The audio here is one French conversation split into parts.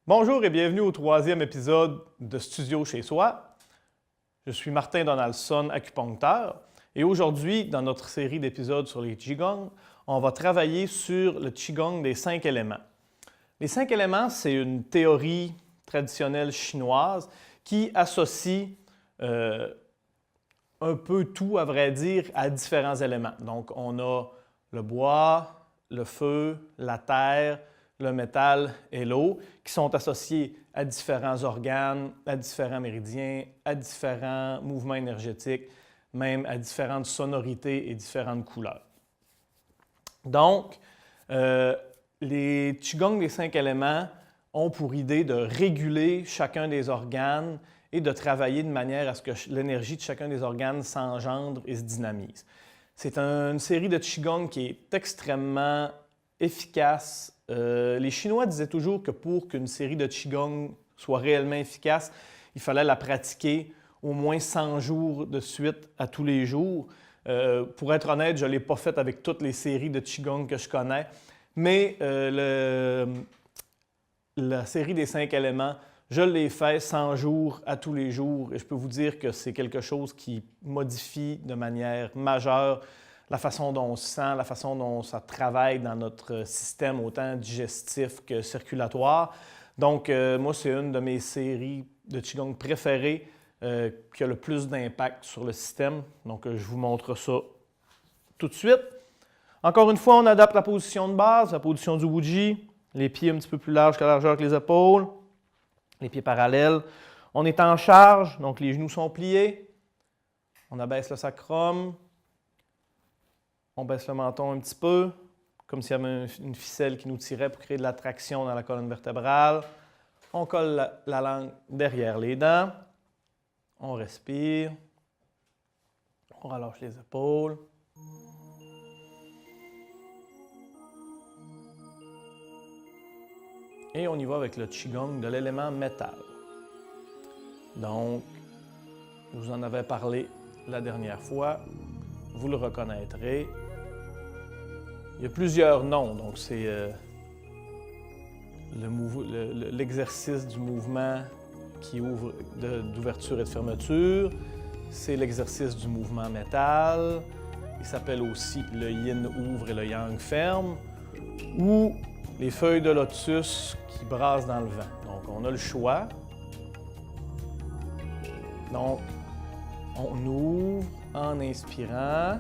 Bonjour et bienvenue au troisième épisode de Studio chez soi. Je suis Martin Donaldson, acupuncteur, et aujourd'hui, dans notre série d'épisodes sur les Qigong, on va travailler sur le Qigong des 5 éléments. Les 5 éléments, c'est une théorie traditionnelle chinoise qui associe un peu tout, à vrai dire, à différents éléments. Donc, on a le bois, le feu, la terre, le métal et l'eau, qui sont associés à différents organes, à différents méridiens, à différents mouvements énergétiques, même à différentes sonorités et différentes couleurs. Donc, les Qigong des 5 éléments ont pour idée de réguler chacun des organes et de travailler de manière à ce que l'énergie de chacun des organes s'engendre et se dynamise. C'est une série de Qigong qui est extrêmement efficace. Les Chinois disaient toujours que pour qu'une série de Qigong soit réellement efficace, il fallait la pratiquer au moins 100 jours de suite à tous les jours. Pour être honnête, je ne l'ai pas faite avec toutes les séries de Qigong que je connais, mais la série des 5 éléments, je l'ai fait 100 jours à tous les jours et je peux vous dire que c'est quelque chose qui modifie de manière majeure la façon dont on se sent, la façon dont ça travaille dans notre système, autant digestif que circulatoire. Donc, moi, c'est une de mes séries de Qigong préférées qui a le plus d'impact sur le système. Donc, je vous montre ça tout de suite. Encore une fois, on adapte la position de base, la position du Wuji, les pieds un petit peu plus larges que la largeur que les épaules, les pieds parallèles. On est en charge, donc les genoux sont pliés. On abaisse le sacrum. On baisse le menton un petit peu, comme s'il y avait une ficelle qui nous tirait pour créer de la traction dans la colonne vertébrale. On colle la langue derrière les dents. On respire. On relâche les épaules. Et on y va avec le Qigong de l'élément métal. Donc, je vous en avais parlé la dernière fois. Vous le reconnaîtrez. Il y a plusieurs noms, donc c'est l'exercice du mouvement qui ouvre d'ouverture et de fermeture. C'est l'exercice du mouvement métal. Il s'appelle aussi le yin ouvre et le yang ferme. Ou les feuilles de lotus qui brassent dans le vent. Donc on a le choix. Donc on ouvre en inspirant.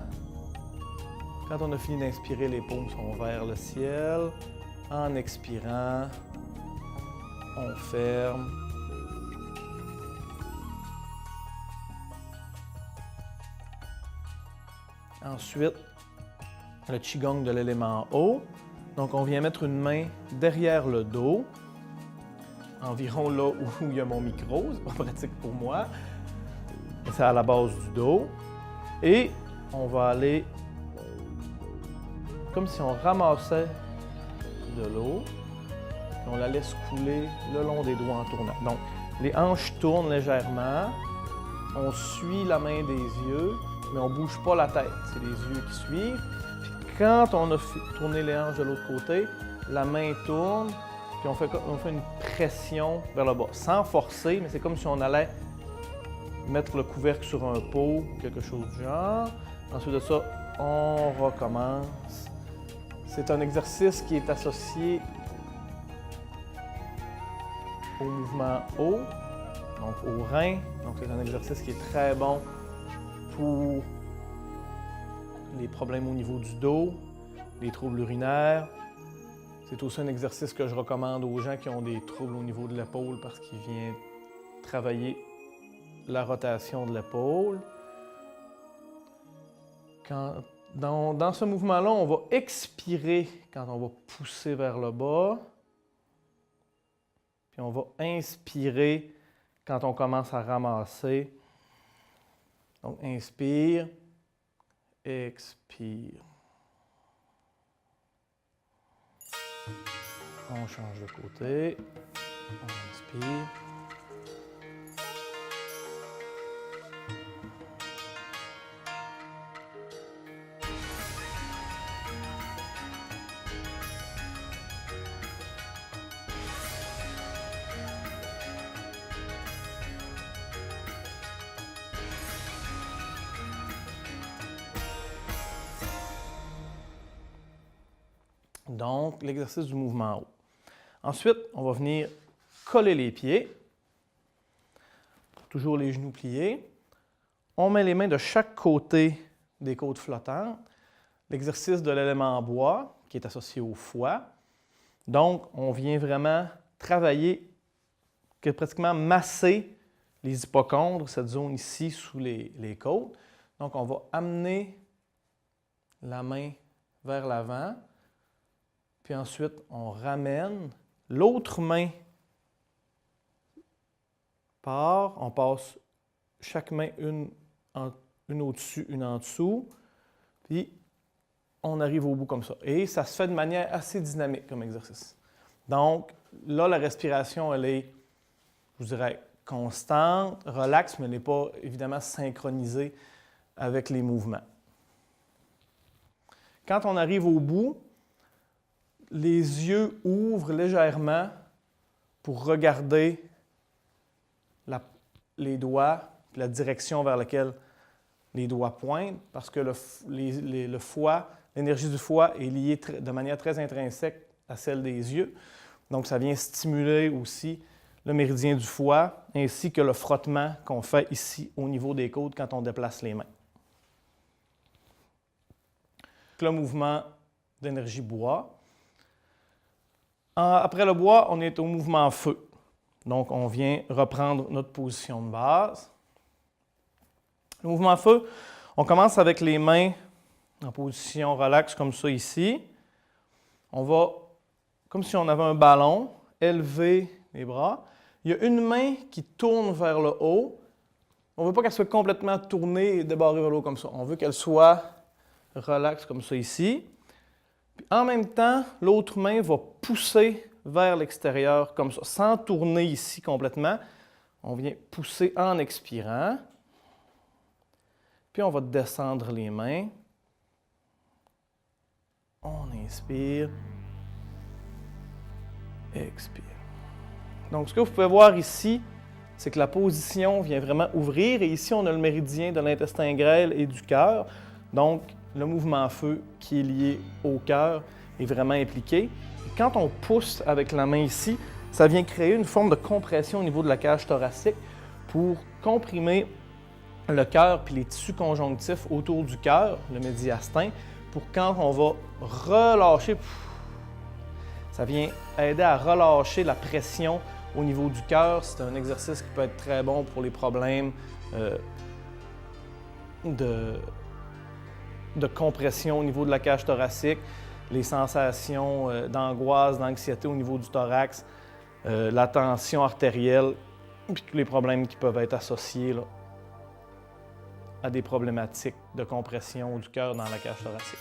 Quand on a fini d'inspirer, les paumes sont vers le ciel. En expirant, on ferme. Ensuite, le Qigong de l'élément eau. Donc, on vient mettre une main derrière le dos, environ là où il y a mon micro. C'est pas pratique pour moi. C'est à la base du dos. Et on va aller comme si on ramassait de l'eau, et on la laisse couler le long des doigts en tournant. Donc, les hanches tournent légèrement, on suit la main des yeux, mais on ne bouge pas la tête, c'est les yeux qui suivent. Puis quand on a tourné les hanches de l'autre côté, la main tourne, puis on fait une pression vers le bas, sans forcer, mais c'est comme si on allait mettre le couvercle sur un pot, quelque chose du genre. Ensuite de ça, on recommence. C'est un exercice qui est associé au mouvement haut, donc au rein. Donc c'est un exercice qui est très bon pour les problèmes au niveau du dos, les troubles urinaires. C'est aussi un exercice que je recommande aux gens qui ont des troubles au niveau de l'épaule parce qu'il vient travailler la rotation de l'épaule. Dans ce mouvement-là, on va expirer quand on va pousser vers le bas. Puis on va inspirer quand on commence à ramasser. Donc, inspire, expire. On change de côté. On inspire. Donc, l'exercice du mouvement haut. Ensuite, on va venir coller les pieds. Toujours les genoux pliés. On met les mains de chaque côté des côtes flottantes. L'exercice de l'élément bois, qui est associé au foie. Donc, on vient vraiment travailler, pratiquement masser les hypochondres, cette zone ici sous les côtes. Donc, on va amener la main vers l'avant. Puis ensuite, on ramène. L'autre main part. On passe chaque main une au-dessus, une en dessous. Puis, on arrive au bout comme ça. Et ça se fait de manière assez dynamique comme exercice. Donc, là, la respiration, elle est, je dirais, constante, relaxe, mais elle n'est pas évidemment synchronisée avec les mouvements. Quand on arrive au bout, les yeux ouvrent légèrement pour regarder les doigts, la direction vers laquelle les doigts pointent, parce que le foie, l'énergie du foie est liée de manière très intrinsèque à celle des yeux. Donc, ça vient stimuler aussi le méridien du foie, ainsi que le frottement qu'on fait ici au niveau des côtes quand on déplace les mains. Le mouvement d'énergie bois. Après le bois, on est au mouvement feu. Donc, on vient reprendre notre position de base. Le mouvement feu, on commence avec les mains en position relaxe comme ça ici. On va, comme si on avait un ballon, élever les bras. Il y a une main qui tourne vers le haut. On ne veut pas qu'elle soit complètement tournée et débarrée vers le haut comme ça. On veut qu'elle soit relaxe comme ça ici. Puis en même temps, l'autre main va pousser vers l'extérieur comme ça, sans tourner ici complètement. On vient pousser en expirant. Puis on va descendre les mains. On inspire. Expire. Donc, ce que vous pouvez voir ici, c'est que la position vient vraiment ouvrir. Et ici, on a le méridien de l'intestin grêle et du cœur. Donc, le mouvement feu qui est lié au cœur est vraiment impliqué. Et quand on pousse avec la main ici, ça vient créer une forme de compression au niveau de la cage thoracique pour comprimer le cœur puis les tissus conjonctifs autour du cœur, le médiastin, pour quand on va relâcher, ça vient aider à relâcher la pression au niveau du cœur. C'est un exercice qui peut être très bon pour les problèmes de compression au niveau de la cage thoracique, les sensations d'angoisse, d'anxiété au niveau du thorax, la tension artérielle, puis tous les problèmes qui peuvent être associés là, à des problématiques de compression du cœur dans la cage thoracique.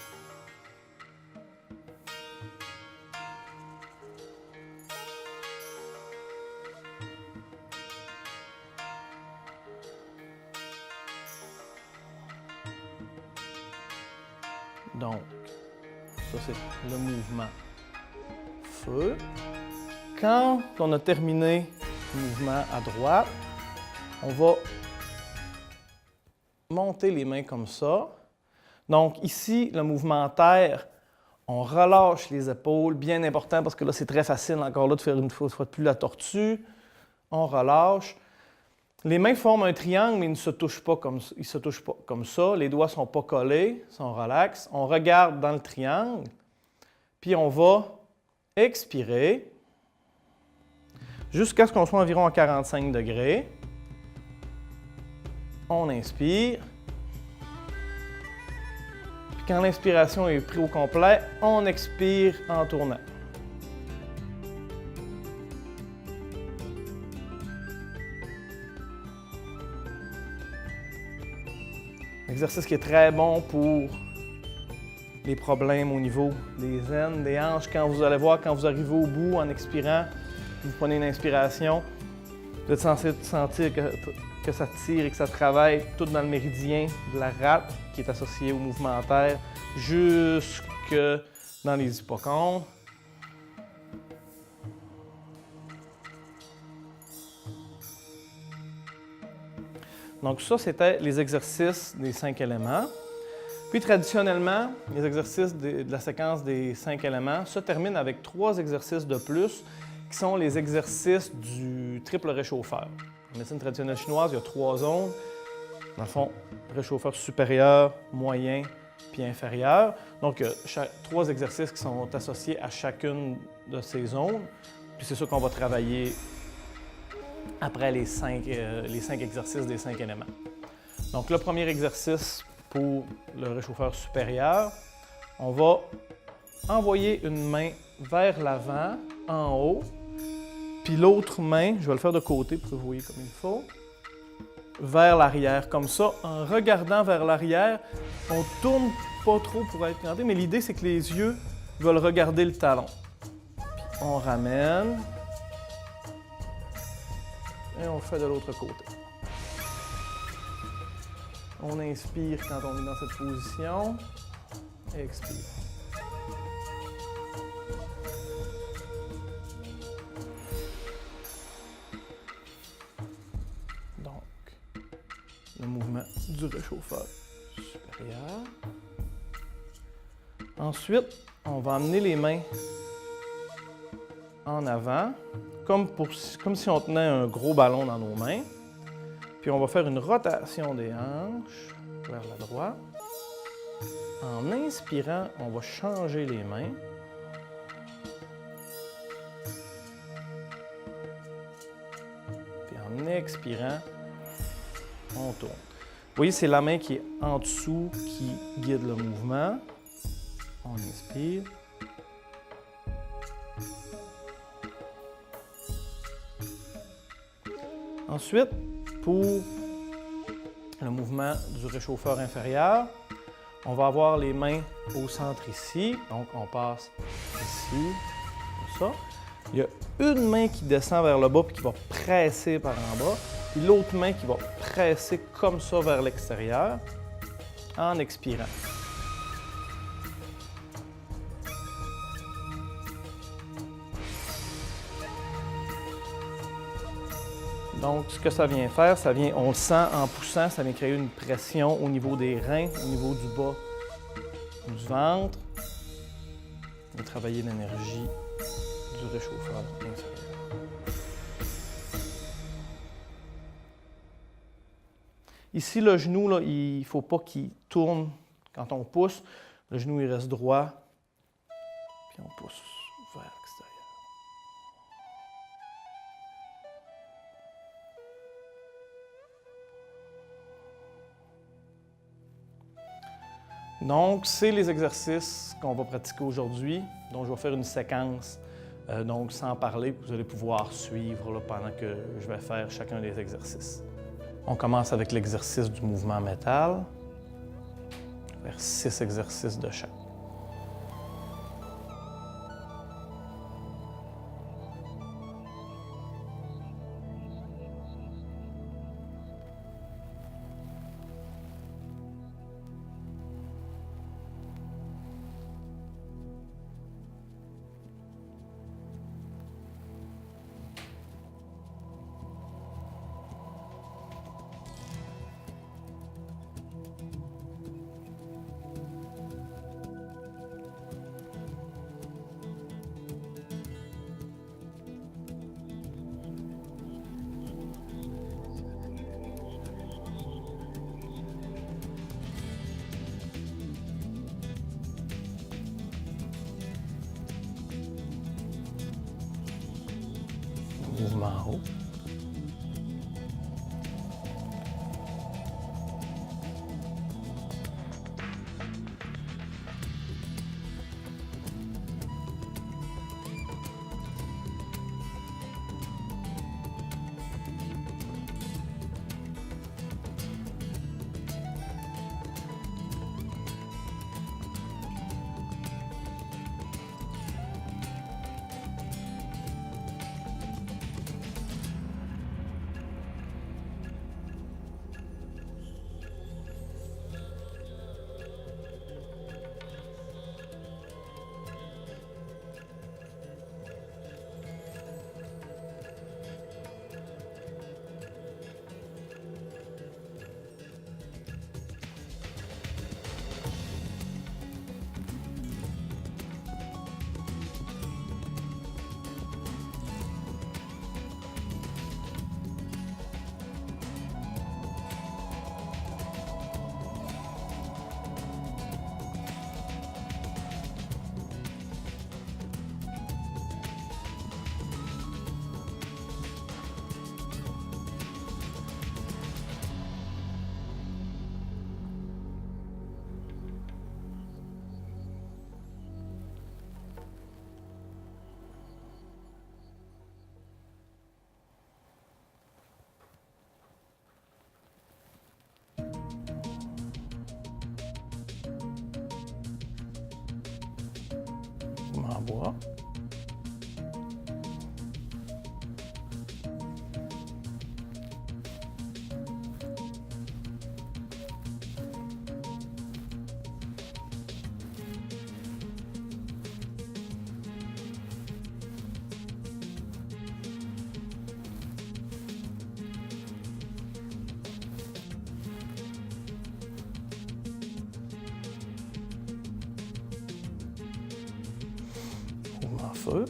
Donc, ça c'est le mouvement feu. Quand on a terminé le mouvement à droite, on va monter les mains comme ça. Donc ici, le mouvement terre, on relâche les épaules, bien important parce que là, c'est très facile encore là de faire une fois de plus la tortue. On relâche. Les mains forment un triangle, mais ils ne se touchent pas comme ça. Ils se touchent pas comme ça. Les doigts ne sont pas collés, sont relax. On regarde dans le triangle, puis on va expirer jusqu'à ce qu'on soit environ à 45 degrés. On inspire. Puis quand l'inspiration est prise au complet, on expire en tournant. Exercice qui est très bon pour les problèmes au niveau des aines, des hanches. Quand vous allez voir, quand vous arrivez au bout en expirant, vous prenez une inspiration, vous êtes censé sentir que ça tire et que ça travaille tout dans le méridien de la rate qui est associé au mouvement terre jusque dans les hypochondres. Donc ça, c'était les exercices des 5 éléments. Puis traditionnellement, les exercices de la séquence des 5 éléments se terminent avec 3 exercices de plus qui sont les exercices du triple réchauffeur. En médecine traditionnelle chinoise, il y a 3 zones. Dans le fond, réchauffeur supérieur, moyen puis inférieur. Donc, il y a 3 exercices qui sont associés à chacune de ces zones. Puis c'est ça qu'on va travailler après les 5 exercices des 5 éléments. Donc, le premier exercice pour le réchauffeur supérieur, on va envoyer une main vers l'avant, en haut, puis l'autre main, je vais le faire de côté pour que vous voyez comme il faut, vers l'arrière. Comme ça, en regardant vers l'arrière, on tourne pas trop pour être regardé, mais l'idée, c'est que les yeux veulent regarder le talon. Puis on ramène et on le fait de l'autre côté. On inspire quand on est dans cette position. Et expire. Donc, le mouvement du réchauffeur supérieur. Ensuite, on va amener les mains en avant, comme si on tenait un gros ballon dans nos mains. Puis on va faire une rotation des hanches vers la droite. En inspirant, on va changer les mains. Puis en expirant, on tourne. Vous voyez, c'est la main qui est en dessous qui guide le mouvement. On inspire. Ensuite, pour le mouvement du réchauffeur inférieur, on va avoir les mains au centre ici. Donc, on passe ici, comme ça. Il y a une main qui descend vers le bas et qui va presser par en bas. Puis l'autre main qui va presser comme ça vers l'extérieur en expirant. Donc, ce que ça vient faire, on le sent en poussant, ça vient créer une pression au niveau des reins, au niveau du bas du ventre. On va travailler l'énergie du réchauffeur inférieur. Ici, le genou, là, il ne faut pas qu'il tourne quand on pousse. Le genou, il reste droit, puis on pousse vers l'extérieur. Donc, c'est les exercices qu'on va pratiquer aujourd'hui. Donc, je vais faire une séquence, donc sans parler, vous allez pouvoir suivre là, pendant que je vais faire chacun des exercices. On commence avec l'exercice du mouvement métal. Je vais faire 6 exercices de chaque. Mouvement en haut. en bois. Mouvement feu.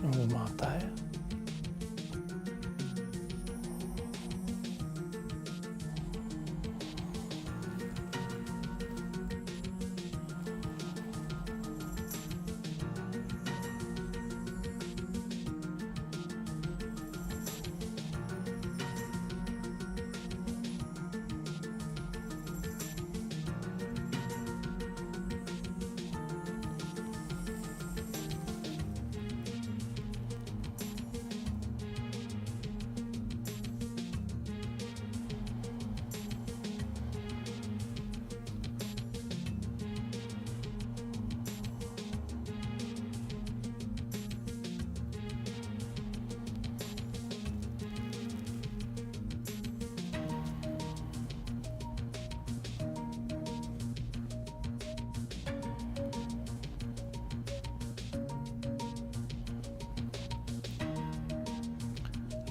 Un mouvement terre.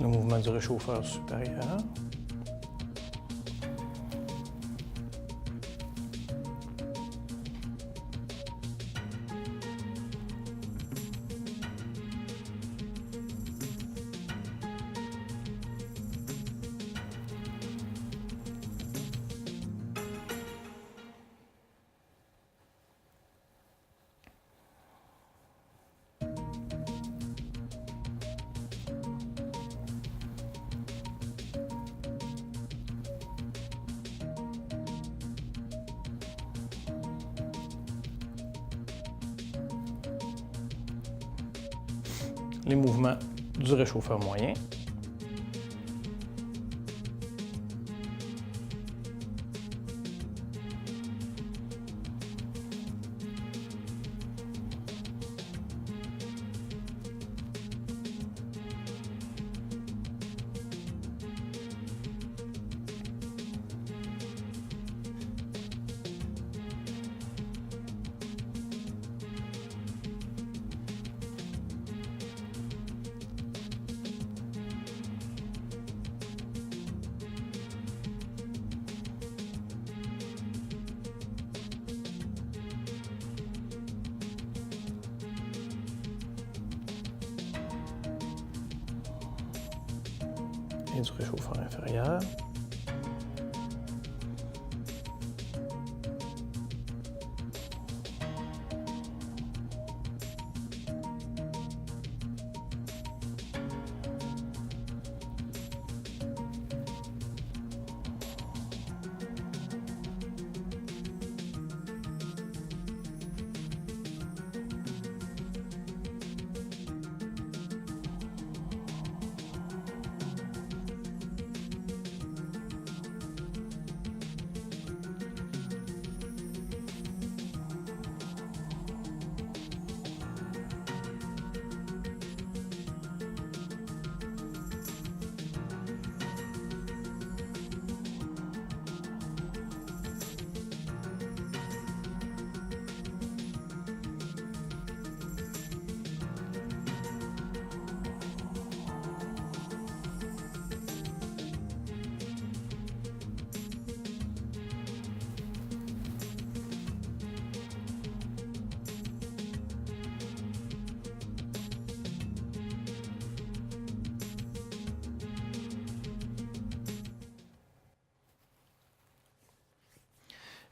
Le mouvement du réchauffeur supérieur. Les mouvements du réchauffeur moyen. Et du réchauffeur inférieur.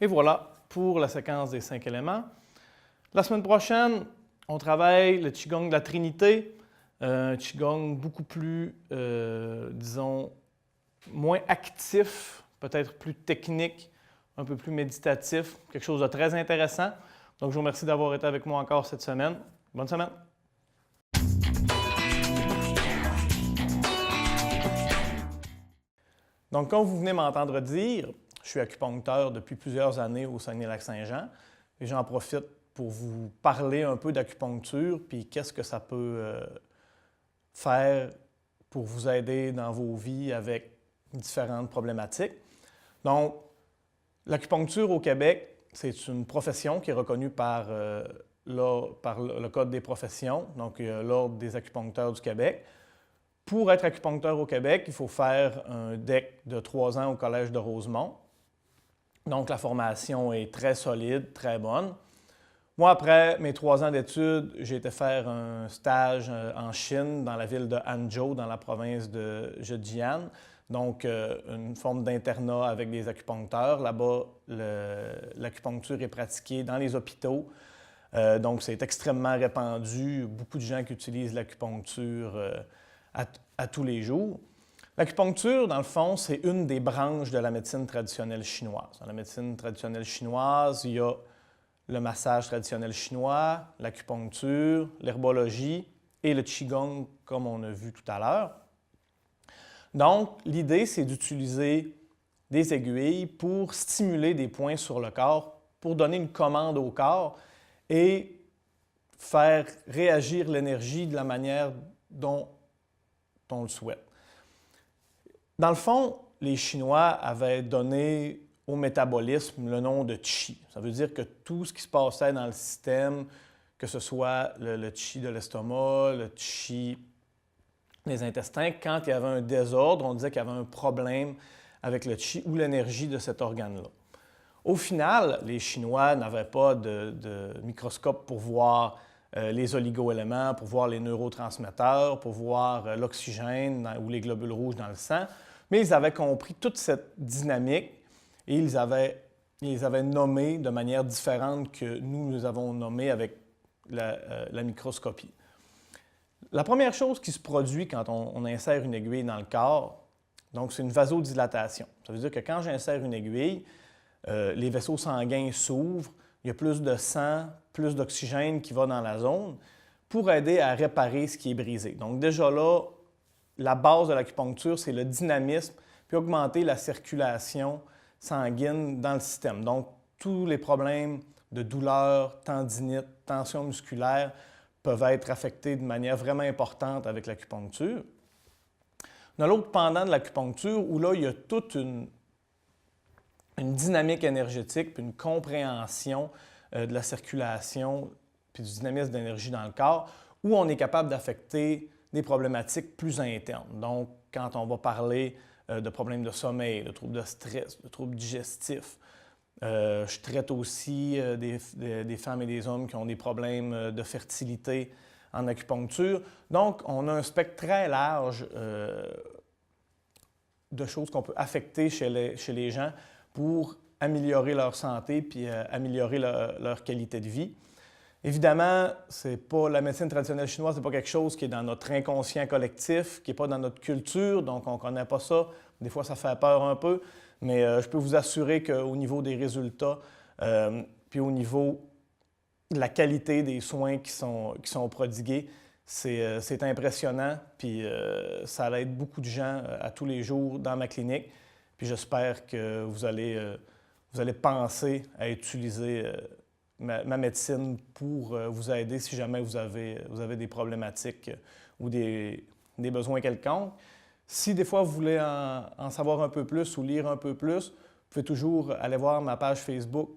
Et voilà pour la séquence des 5 éléments. La semaine prochaine, on travaille le Qigong de la Trinité, un Qigong beaucoup plus, disons, moins actif, peut-être plus technique, un peu plus méditatif, quelque chose de très intéressant. Donc, je vous remercie d'avoir été avec moi encore cette semaine. Bonne semaine! Donc, comme vous venez m'entendre dire, je suis acupuncteur depuis plusieurs années au Saguenay-Lac-Saint-Jean et j'en profite pour vous parler un peu d'acupuncture puis qu'est-ce que ça peut faire pour vous aider dans vos vies avec différentes problématiques. Donc, l'acupuncture au Québec, c'est une profession qui est reconnue par le Code des professions, donc l'Ordre des acupuncteurs du Québec. Pour être acupuncteur au Québec, il faut faire un DEC de 3 ans au Collège de Rosemont. Donc, la formation est très solide, très bonne. Moi, après mes 3 ans d'études, j'ai été faire un stage en Chine, dans la ville de Hangzhou, dans la province de Zhejiang. Donc, une forme d'internat avec des acupuncteurs. Là-bas, l'acupuncture est pratiquée dans les hôpitaux. Donc, c'est extrêmement répandu. Beaucoup de gens qui utilisent l'acupuncture à tous les jours. L'acupuncture, dans le fond, c'est une des branches de la médecine traditionnelle chinoise. Dans la médecine traditionnelle chinoise, il y a le massage traditionnel chinois, l'acupuncture, l'herbologie et le qigong, comme on a vu tout à l'heure. Donc, l'idée, c'est d'utiliser des aiguilles pour stimuler des points sur le corps, pour donner une commande au corps et faire réagir l'énergie de la manière dont on le souhaite. Dans le fond, les Chinois avaient donné au métabolisme le nom de Qi. Ça veut dire que tout ce qui se passait dans le système, que ce soit le Qi de l'estomac, le Qi des intestins, quand il y avait un désordre, on disait qu'il y avait un problème avec le Qi ou l'énergie de cet organe-là. Au final, les Chinois n'avaient pas de microscope pour voir les oligo-éléments, pour voir les neurotransmetteurs, pour voir l'oxygène ou les globules rouges dans le sang, mais ils avaient compris toute cette dynamique et ils avaient nommé de manière différente que nous avons nommé avec la microscopie. La première chose qui se produit quand on insère une aiguille dans le corps, donc c'est une vasodilatation. Ça veut dire que quand j'insère une aiguille, les vaisseaux sanguins s'ouvrent, il y a plus de sang, plus d'oxygène qui va dans la zone pour aider à réparer ce qui est brisé. Donc déjà là, la base de l'acupuncture, c'est le dynamisme puis augmenter la circulation sanguine dans le système. Donc, tous les problèmes de douleur, tendinite, tension musculaire peuvent être affectés de manière vraiment importante avec l'acupuncture. On a l'autre pendant de l'acupuncture où là, il y a toute une dynamique énergétique puis une compréhension de la circulation puis du dynamisme d'énergie dans le corps où on est capable d'affecter des problématiques plus internes. Donc, quand on va parler de problèmes de sommeil, de troubles de stress, de troubles digestifs, je traite aussi des femmes et des hommes qui ont des problèmes de fertilité en acupuncture. Donc, on a un spectre très large de choses qu'on peut affecter chez les gens pour améliorer leur santé puis améliorer leur qualité de vie. Évidemment, la médecine traditionnelle chinoise, ce n'est pas quelque chose qui est dans notre inconscient collectif, qui n'est pas dans notre culture, donc on ne connaît pas ça. Des fois, ça fait peur un peu, mais je peux vous assurer qu'au niveau des résultats, puis au niveau de la qualité des soins qui sont prodigués, c'est impressionnant, puis ça aide beaucoup de gens à tous les jours dans ma clinique. Puis j'espère que vous allez penser à utiliser ma médecine pour vous aider si jamais vous avez des problématiques ou des besoins quelconques. Si des fois vous voulez en savoir un peu plus ou lire un peu plus, vous pouvez toujours aller voir ma page Facebook.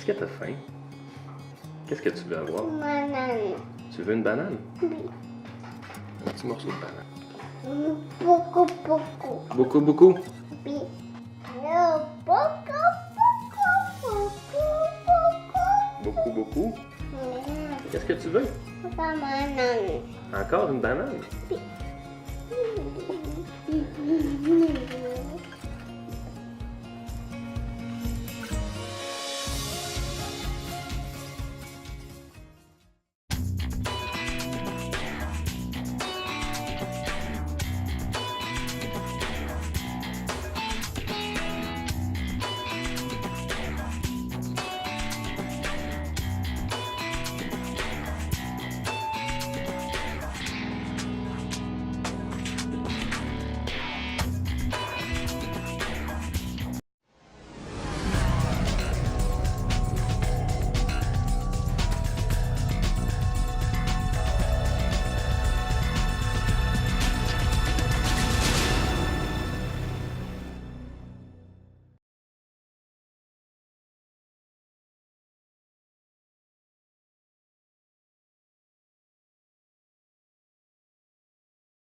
Est-ce que tu as faim? Qu'est-ce que tu veux avoir? Banane. Tu veux une banane? Oui. Un petit morceau de banane. Beaucoup, beaucoup. Beaucoup, beaucoup. Oui. Non, beaucoup, beaucoup, beaucoup, Beaucoup, beaucoup. beaucoup. Qu'est-ce que tu veux? Banane. Encore une banane? Oui.